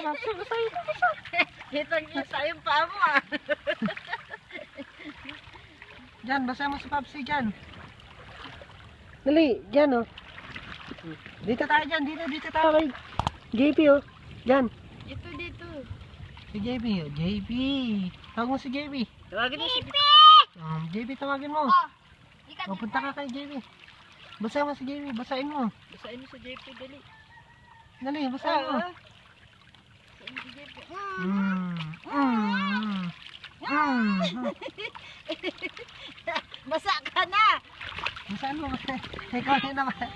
Papsi, basahin mo, basa. Kitang-kita yung paa mo ah. Diyan, basahin mo si Papsi dyan. Dali, dyan oh. Dito tayo dyan, dito tayo kay JP oh. Dyan. Ito dito. Si JP oh, JP. Tawag mo si JP. Tawagin mo si JP, tawagin mo. Oh, Punta ka kay JP. Basahin mo si JP, basahin mo. Basahin mo sa JP, dali. Dali, basahin mo. Basahin mo si JP. Basa ka na. Basahin mo. Ikaw din naman.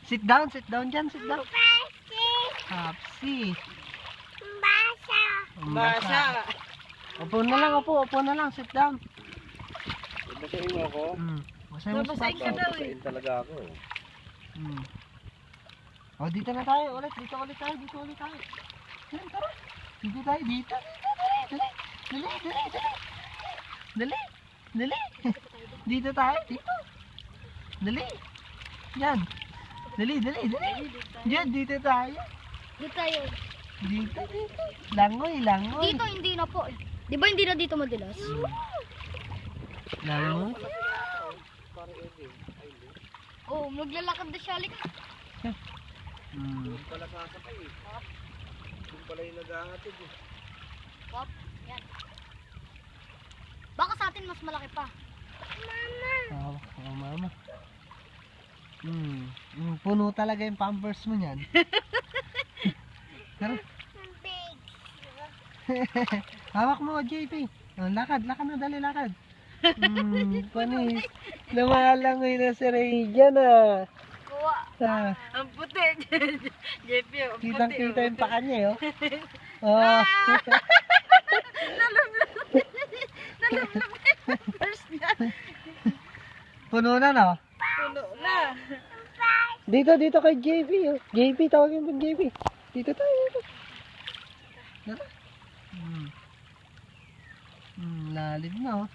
Sit down dyan, sit down. Papsi. Basa. Upo na lang, sit down. Basahin mo ako? Basahin mo si Babasahin ka Papsi. daw eh. Basahin talaga ako. Oh, dito na tayo ulit, dito ulit tayo. Yan, tara. Dito tayo, dito. Dali. Dito tayo, dito. Dali. Yan. Dali. Diyan, dito tayo. Dito tayo. Dito. Langoy. Dito hindi na po. Di ba hindi na dito madalas? Langoy. Oh, maglalakad na siya. Halika. Doon pala sasakay eh. Doon pala yung naghahatid eh. Pop, yan. Baka sa atin mas malaki pa. Oh, mama. Puno talaga yung pampers mo niyan. Tara. Hawak mo, JP. Oh, lakad na, dali lakad. Panis. Lumalangoy na si Ray dyan ah. Kuha. Ang puti. JP, ang puti. Kitang-kita yung paka niya eh. Oh. Nalumlum. First niya. Puno na no? Puno na. Dito kay JP. Oh. JP, tawagin mo JP. Dito tayo. Tara. Lalim na oh.